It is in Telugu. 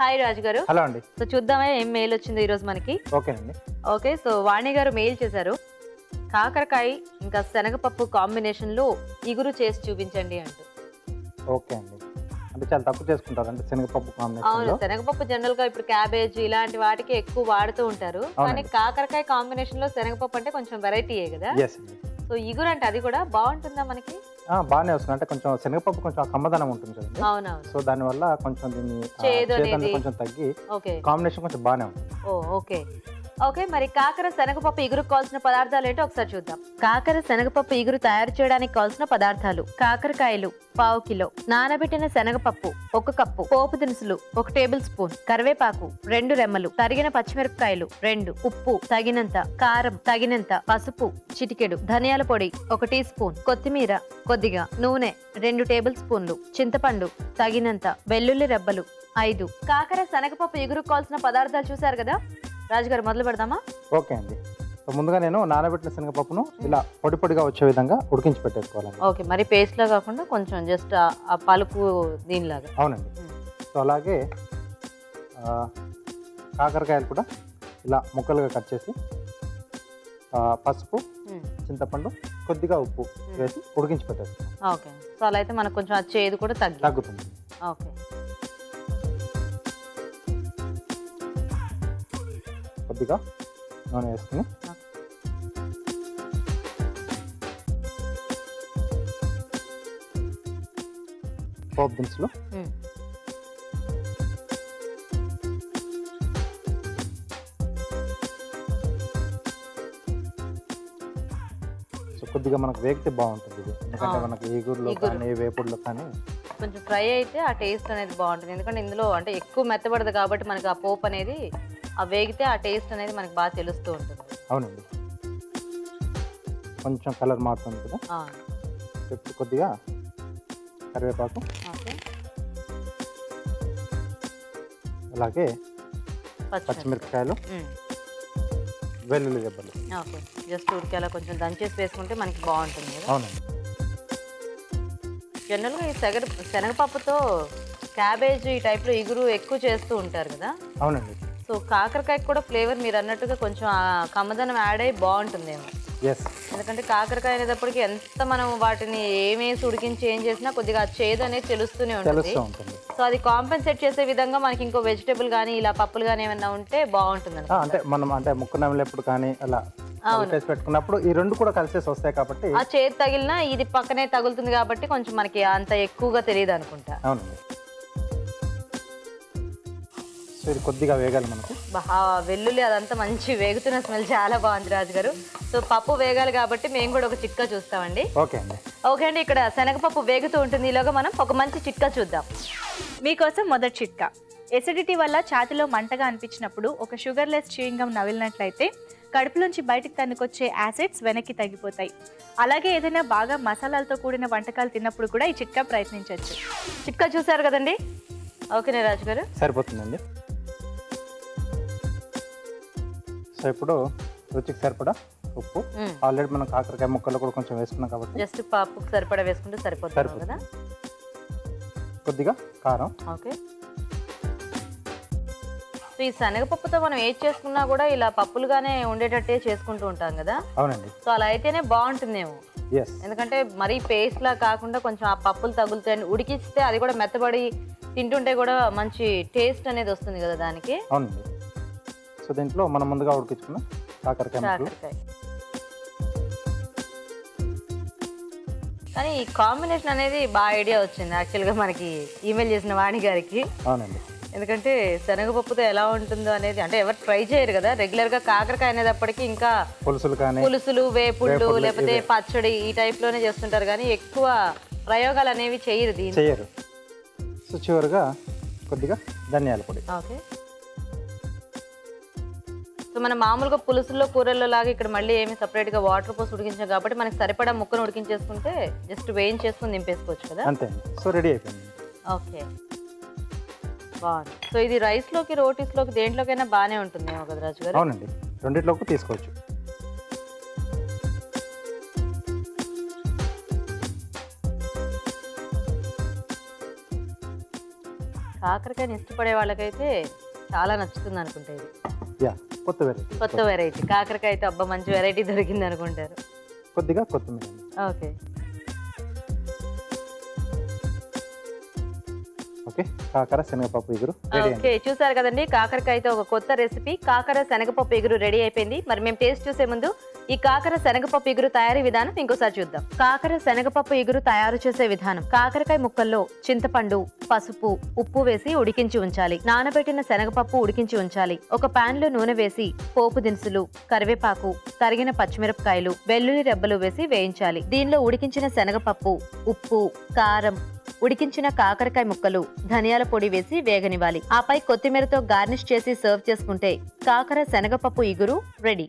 హాయ్ రాజు గారు. హలో అండి. సో చూద్దామే ఏం మెయిల్ వచ్చిందో ఈ రోజు మనకి. ఓకే అండి. ఓకే, సో వాణి గారు మెయిల్ చేశారు. కాకరకాయ ఇంకా శనగపప్పు కాంబినేషన్ లో ఇగురు చేసి చూపించండి అంటూ. ఓకే అండి. అంటే చాలా తక్కువ చేసుకుంటారు అంటే శనగపప్పు కాంబినేషన్ అవును, లో. శనగపప్పు జనరల్ గా ఇప్పుడు క్యాబేజ్ ఇలాంటి వాటికి ఎక్కువ వాడుతూ ఉంటారు. కానీ కాకరకాయ కాంబినేషన్ లో శనగపప్పు అంటే కొంచెం వెరైటీయే కదా. ఎస్ అండి. సో ఇగురు అంటే అది కూడా బాగుంటుందా మనకి? బాగానే వస్తుంది. అంటే కొంచెం శనగపప్పు కొంచెం కమ్మదనం ఉంటుంది కదండి. అవునవును. సో దానివల్ల కొంచెం దీన్ని చేదు కొంచెం తగ్గి ఓకే కాంబినేషన్ కొంచెం బాగానే ఉంటుంది. ఓకే ఓకే, మరి కాకర శనగపప్పు ఇగురు కావాల్సిన పదార్థాలు ఏంటో ఒకసారి చూద్దాం. కాకర శనగపప్పు ఇగురు తయారు చేయడానికి కావాల్సిన పదార్థాలు: కాకరకాయలు 1/2 కిలో, నానబెట్టిన శనగపప్పు 1 కప్పు, పోపు దినుసులు 1 టేబుల్ స్పూన్, కరివేపాకు 2 రెమ్మలు, తరిగిన పచ్చిమిరపకాయలు 2, ఉప్పు తగినంత, కారం తగినంత, పసుపు చిటికెడు, ధనియాల పొడి 1 టీ స్పూన్, కొత్తిమీర కొద్దిగా, నూనె 2 టేబుల్ స్పూన్లు, చింతపండు తగినంత, వెల్లుల్లి రెబ్బలు 5. కాకర శనగపప్పు ఇగురు కావాల్సిన పదార్థాలు చూసారు కదా. రాజుగారు మొదలు పెడదామా? ఓకే అండి. సో ముందుగా నేను నానబెట్టిన శనగపప్పును ఇలా పొడి పొడిగా వచ్చే విధంగా ఉడికించి పెట్టేసుకోవాలండి. ఓకే, మరి పేస్ట్ లా కాకుండా కొంచెం జస్ట్ ఆ పలుకు దీనిలాగా. అవునండి. సో అలాగే కాకరకాయలు కూడా ఇలా ముక్కలుగా కట్ చేసి పసుపు, చింతపండు, కొద్దిగా ఉప్పు వేసి ఉడికించి పెట్టేస్తాం. ఓకే, సో అలా అయితే మనకు కొంచెం ఆ చేదు కూడా తగ్గుతుంది. ఓకే, కొద్దిగా నూనె వేసుకుని పోపు దినుసులు, సో కొద్దిగా మనకు వేగితే బాగుంటుంది ఇది. ఎందుకంటే మనకి ఈగురులో కానీ వేపుడులో కానీ కొంచెం ఫ్రై అయితే ఆ టేస్ట్ అనేది బాగుంటుంది. ఎందుకంటే ఇందులో అంటే ఎక్కువ మెత్తబడదు కాబట్టి మనకి ఆ పోపు అనేది ఆ వేగితే ఆ టేస్ట్ అనేది మనకి బాగా తెలుస్తూ ఉంటుంది. అవునండి. కొంచెం కలర్ మారుతుంది కదా. ఇప్పుడు కొద్దిగా కరివేపాకు, అలాగే పచ్చిమిరపకాయలు, వెల్లుల్లి రెబ్బలు. ఓకే, జస్ట్ ఉడికి అలా కొంచెం దంచేసి వేసుకుంటే మనకి బాగుంటుంది కదా. అవునండి. జనరల్గా ఈ శనగపప్పుతో క్యాబేజ్ ఈ టైప్లో ఇగురు ఎక్కువ చేస్తూ ఉంటారు కదా. అవునండి. సో కాకరకాయకి కూడా ఫ్లేవర్ మీరు అన్నట్టుగా కొంచెం ఆ కమ్మదనం యాడ్ అయ్యి బాగుంటుందేమో. ఎందుకంటే కాకరకాయ అనేటప్పటికి ఎంత మనం వాటిని ఏమేసి ఉడికించి ఏం చేసినా కొద్దిగా చేదు అనేది తెలుస్తూనే ఉంటుంది. సో అది కాంపెన్సేట్ చేసే విధంగా మనకి ఇంకో వెజిటేబుల్ కానీ ఇలా పప్పులు కానీ ఏమైనా ఉంటే బాగుంటుంది. అంటే మనం అంటే ముక్కు నమిలేప్పుడు కానీ అలా పెట్టుకున్నప్పుడు ఈ రెండు కూడా కలిసేసి వస్తాయి కాబట్టి ఆ చేదు తగిలినా ఇది పక్కనే తగులుతుంది కాబట్టి కొంచెం మనకి అంత ఎక్కువగా తెలియదు అనుకుంటా. అవునండి. సో ఇది కొద్దిగా వేగాలి మనకు. వెల్లుల్లి అదంతా మంచి వేగుతున్న స్మెల్ చాలా బాగుంది రాజు గారు. సో పప్పు వేగాలి కాబట్టి మేము కూడా ఒక చిట్కా చూస్తామండి. ఓకే అండి. ఓకే అండి, ఇక్కడ శనగపప్పు వేగుతూ ఉంటుంది. ఈలోగా మనం ఒక మంచి చిట్కా చూద్దాం. మీకోసం మొదటి చిట్కా: ఎసిడిటీ వల్ల ఛాతిలో మంటగా అనిపించినప్పుడు ఒక షుగర్లెస్ చ్యూయింగ్ గమ్ నవిలినట్లయితే కడుపులోంచి బయటికి తన్నుకొచ్చే యాసిడ్స్ వెనక్కి తగ్గిపోతాయి. అలాగే ఏదైనా బాగా మసాలాలతో కూడిన వంటకాలు తిన్నప్పుడు కూడా ఈ చిట్కా ప్రయత్నించవచ్చు. చిట్కా చూసారు కదండి. ఓకేనా రాజు గారు? సరిపోతుందండి. సో ఇప్పుడు రుచికి సరిపడా ఉప్పు, ఆల్రెడీ మనం కాకరకాయ ముక్కలు కూడా కొంచెం వేసుకున్నాం కాబట్టి జస్ట్ పప్పుకు సరిపడా వేసుకుంటే సరిపోతుంది కదా. కొద్దిగా కారం. ఓకే, సో ఈ శనగపప్పుతో మనం ఏది చేసుకున్నా కూడా ఇలా పప్పులుగానే ఉండేటట్టే చేసుకుంటూ ఉంటాం కదా. అవునండి. సో అలా అయితేనే బాగుంటుందేమో. ఎందుకంటే మరీ పేస్ట్ లా కాకుండా కొంచెం ఆ పప్పులు తగులుతాయి, ఉడికిస్తే అది కూడా మెత్తబడి తింటుంటే కూడా మంచి టేస్ట్ అనేది వస్తుంది కదా దానికి. అవునండి. సో దీంట్లో మనం ముందుగా ఉడికించుకున్న కాకరకాయ. కానీ ఈ కాంబినేషన్ అనేది బాగా ఐడియా వచ్చింది యాక్చువల్గా మనకి ఈమెయిల్ చేసిన వాణి గారికి. అవునండి. ఎందుకంటే శనగపప్పుతో ఎలా ఉంటుందో అనేది అంటే ఎవరు ట్రై చేయరు కదా. రెగ్యులర్గా కాకరకాయ అనేటప్పటికీ ఇంకా పులుసులు, వేపుళ్ళు, లేకపోతే పచ్చడి ఈ టైప్లోనే చేస్తుంటారు కానీ ఎక్కువ ప్రయోగాలు అనేవి చేయరు. సో చివరిగా కొద్దిగా ధనియాల పొడి. ఓకే, సో మనం మామూలుగా పులుసుల్లో కూరల్లో లాగా ఇక్కడ మళ్ళీ ఏమి సపరేట్గా వాటర్ పోసి ఉడికించాం కాబట్టి మనకి సరిపడా ముక్కను ఉడికించేసుకుంటే జస్ట్ వేయించేసుకుని దింపేసుకోవచ్చు కదా. అంతే. సో రెడీ అయిపోయింది. ఓకే, బాగుంది. సో ఇది రైస్లోకి, రోటీస్లోకి దేంట్లోకైనా బాగానే ఉంటుందేమో కదా రాజు గారు? అవునండి, రెండిట్లోకి తీసుకోవచ్చు. కాకరకాయని ఇష్టపడే వాళ్ళకైతే చాలా నచ్చుతుంది అనుకుంటా ఇది. యా, కొత్త వెరైటీ. కొత్త వెరైటీ కాకరకాయతో అబ్బా మంచి వెరైటీ దొరికింది అనుకుంటారు. కొద్దిగా కొత్తిమీర. ఓకే. ఓకే, కాకర శనగపప్పు ఇగురు రెడీ ఓకే, చూసారు కదండి, కాకరకాయతో ఒక కొత్త రెసిపీ కాకర శనగపప్పు ఇగురు రెడీ అయిపోయింది. మరి మేము టేస్ట్ చూసే ముందు ఈ కాకర శనగపప్పు ఇగురు తయారీ విధానం ఇంకోసారి చూద్దాం. కాకర శనగపప్పు ఇగురు తయారు చేసే విధానం: కాకరకాయ ముక్కల్లో చింతపండు, పసుపు, ఉప్పు వేసి ఉడికించి ఉంచాలి. నానబెట్టిన శనగపప్పు ఉడికించి ఉంచాలి. ఒక పాన్ లో నూనె వేసి పోపు దినుసులు, కరివేపాకు, తరిగిన పచ్చిమిరపకాయలు, వెల్లుల్లి రెబ్బలు వేసి వేయించాలి. దీనిలో ఉడికించిన శనగపప్పు, ఉప్పు, కారం, ఉడికించిన కాకరకాయ ముక్కలు, ధనియాల పొడి వేసి వేగనివ్వాలి. ఆపై కొత్తిమీరతో గార్నిష్ చేసి సర్వ్ చేసుకుంటే కాకర శనగపప్పు ఇగురు రెడీ.